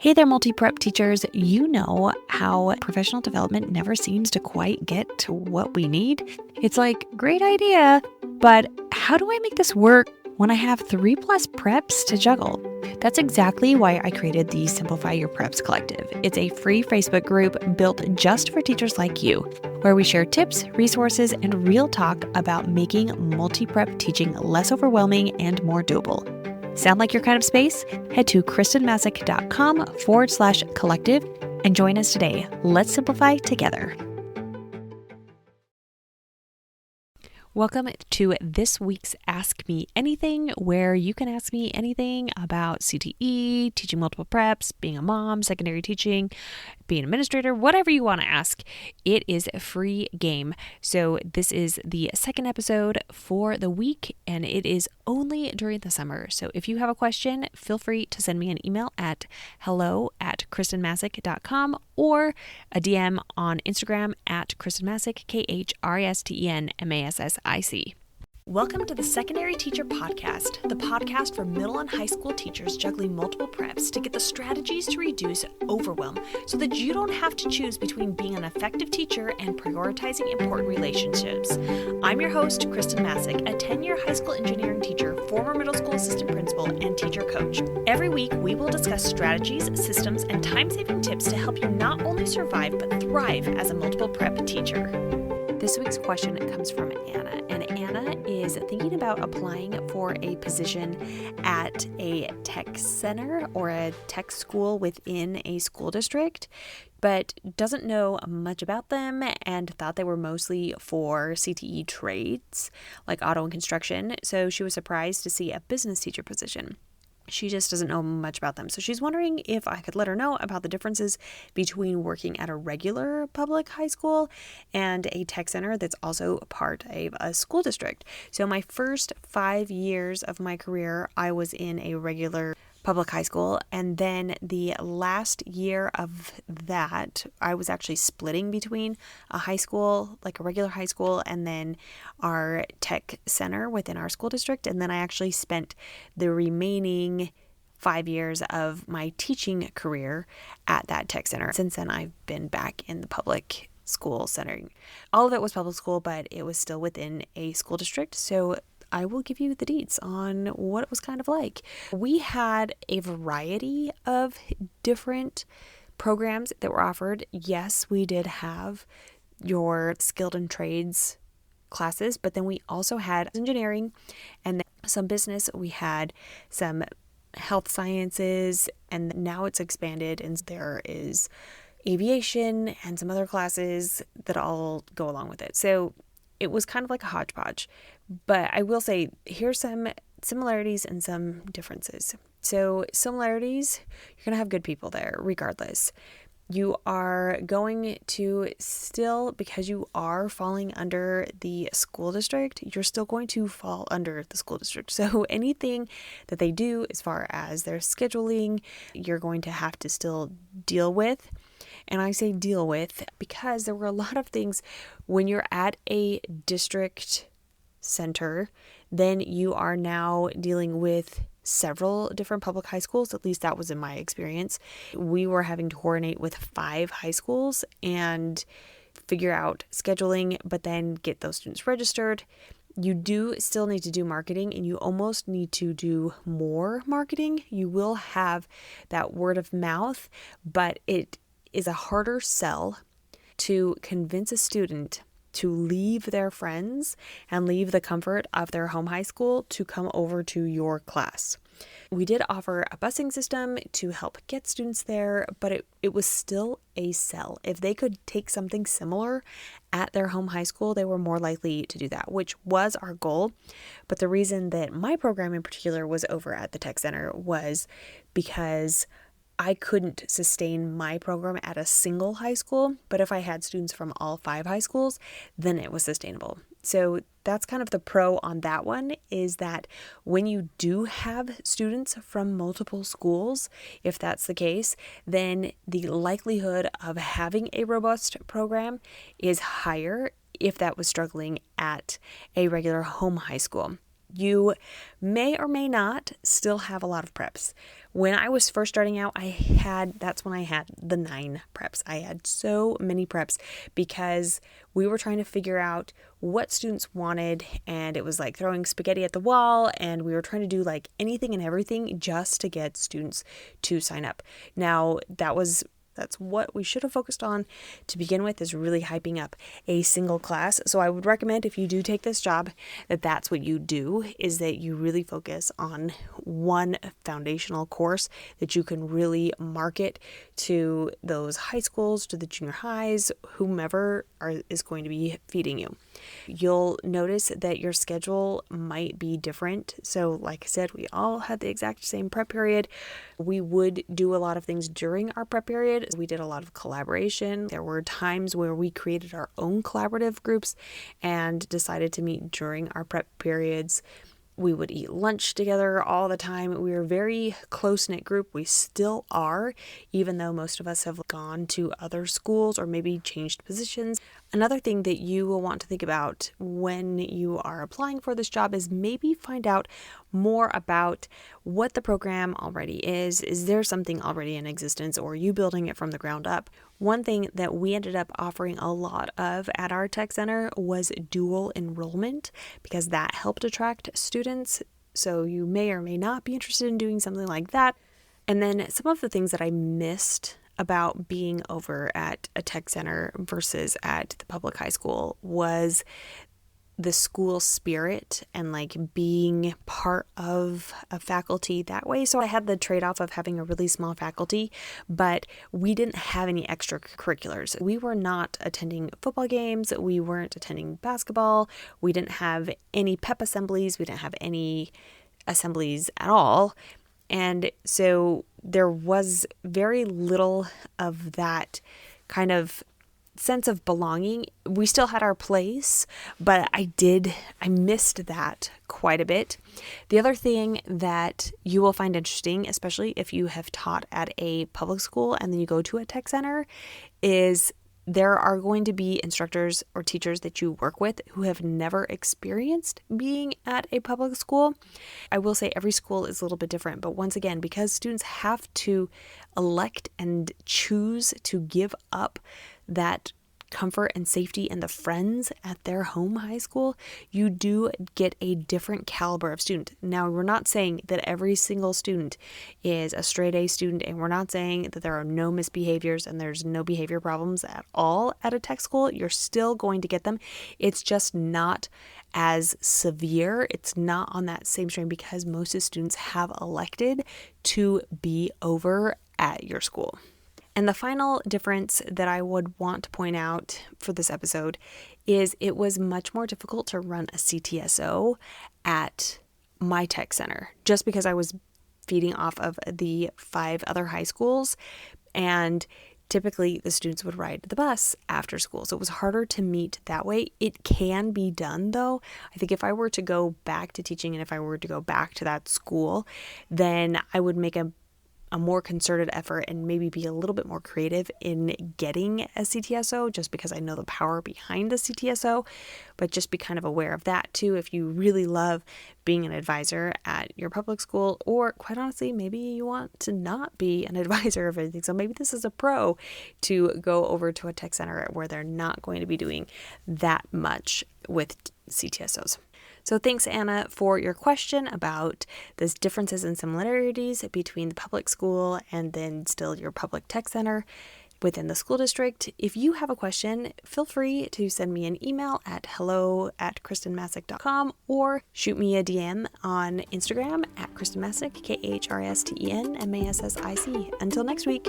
Hey there, multi-prep teachers. You know how professional development never seems to quite get to what we need? It's like, great idea, but how do I make this work when I have 3+ preps to juggle? That's exactly why I created the Simplify Your Preps Collective. It's a free Facebook group built just for teachers like you, where we share tips, resources, and real talk about making multi-prep teaching less overwhelming and more doable. Sound like your kind of space? Head to kristenmasick.com/collective and join us today. Let's simplify together. Welcome to this week's Ask Me Anything, where you can ask me anything about CTE, teaching multiple preps, being a mom, secondary teaching, being an administrator, whatever you want to ask. It is a free game. So this is the second episode for the week, and it is only during the summer. So if you have a question, feel free to send me an email at hello@kristenmasick.com or a DM on Instagram at kristenmasick, KRISTENMASSIC. Welcome to the Secondary Teacher Podcast, the podcast for middle and high school teachers juggling multiple preps to get the strategies to reduce overwhelm so that you don't have to choose between being an effective teacher and prioritizing important relationships. I'm your host, Kristen Masick, a 10-year high school engineering teacher, former middle school assistant principal, and teacher coach. Every week, we will discuss strategies, systems, and time-saving tips to help you not only survive but thrive as a multiple prep teacher. This week's question comes from Anna, and Anna is thinking about applying for a position at a tech center or a tech school within a school district, but doesn't know much about them and thought they were mostly for CTE trades like auto and construction. So she was surprised to see a business teacher position. She just doesn't know much about them. So she's wondering if I could let her know about the differences between working at a regular public high school and a tech center that's also part of a school district. So my first 5 years of my career, I was in a regular public high school, and then the last year of that, I was actually splitting between a high school, like a regular high school, and then our tech center within our school district. And then I actually spent the remaining 5 years of my teaching career at that tech center. Since then, I've been back in the public school setting. All of it was public school, but it was still within a school district. So I will give you the deets on what it was kind of like. We had a variety of different programs that were offered. Yes, we did have your skilled and trades classes, but then we also had engineering and some business. We had some health sciences, and now it's expanded, and there is aviation and some other classes that all go along with it. So it was kind of like a hodgepodge. But I will say, here's some similarities and some differences. So similarities, you're going to have good people there regardless. You are going to still, because you are falling under the school district, you're still going to fall under the school district. So anything that they do as far as their scheduling, you're going to have to still deal with. And I say deal with because there were a lot of things when you're at a district center, then you are now dealing with several different public high schools. At least that was in my experience. We were having to coordinate with 5 high schools and figure out scheduling, but then get those students registered. You do still need to do marketing, and you almost need to do more marketing. You will have that word of mouth, but it is a harder sell to convince a student to leave their friends and leave the comfort of their home high school to come over to your class. We did offer a busing system to help get students there, but it was still a sell. If they could take something similar at their home high school, they were more likely to do that, which was our goal. But the reason that my program in particular was over at the tech center was because I couldn't sustain my program at a single high school, but if I had students from all 5 high schools, then it was sustainable. So that's kind of the pro on that one, is that when you do have students from multiple schools, if that's the case, then the likelihood of having a robust program is higher if that was struggling at a regular home high school. You may or may not still have a lot of preps. When I was first starting out, that's when I had the 9 preps. I had so many preps because we were trying to figure out what students wanted, and it was like throwing spaghetti at the wall, and we were trying to do like anything and everything just to get students to sign up. Now, that's what we should have focused on to begin with, is really hyping up a single class. So I would recommend, if you do take this job, that's what you do, is that you really focus on one foundational course that you can really market to those high schools, to the junior highs, whomever is going to be feeding you. You'll notice that your schedule might be different. So like I said, we all had the exact same prep period. We would do a lot of things during our prep period. We did a lot of collaboration. There were times where we created our own collaborative groups and decided to meet during our prep periods. We would eat lunch together all the time. We were a very close-knit group. We still are, even though most of us have gone to other schools or maybe changed positions. Another thing that you will want to think about when you are applying for this job is maybe find out more about what the program already is. Is there something already in existence, or are you building it from the ground up? One thing that we ended up offering a lot of at our tech center was dual enrollment, because that helped attract students. So you may or may not be interested in doing something like that. And then some of the things that I missed about being over at a tech center versus at the public high school was the school spirit and like being part of a faculty that way. So I had the trade-off of having a really small faculty, but we didn't have any extracurriculars. We were not attending football games. We weren't attending basketball. We didn't have any pep assemblies. We didn't have any assemblies at all. And so there was very little of that kind of sense of belonging. We still had our place, but I missed that quite a bit. The other thing that you will find interesting, especially if you have taught at a public school and then you go to a tech center, is there are going to be instructors or teachers that you work with who have never experienced being at a public school. I will say every school is a little bit different, but once again, because students have to elect and choose to give up that comfort and safety and the friends at their home high school, you do get a different caliber of student. Now, we're not saying that every single student is a straight A student, and we're not saying that there are no misbehaviors and there's no behavior problems at all at a tech school. You're still going to get them. It's just not as severe. It's not on that same strain because most of the students have elected to be over at your school. And the final difference that I would want to point out for this episode is it was much more difficult to run a CTSO at my tech center, just because I was feeding off of the 5 other high schools, and typically the students would ride the bus after school. So it was harder to meet that way. It can be done though. I think if I were to go back to teaching and if I were to go back to that school, then I would make a more concerted effort and maybe be a little bit more creative in getting a CTSO, just because I know the power behind the CTSO, but just be kind of aware of that too. If you really love being an advisor at your public school, or quite honestly, maybe you want to not be an advisor of anything. So maybe this is a pro to go over to a tech center where they're not going to be doing that much with CTSOs. So thanks, Anna, for your question about those differences and similarities between the public school and then still your public tech center within the school district. If you have a question, feel free to send me an email at hello@KristenMasick.com or shoot me a DM on Instagram at KristenMasick, KristenMasick. Until next week.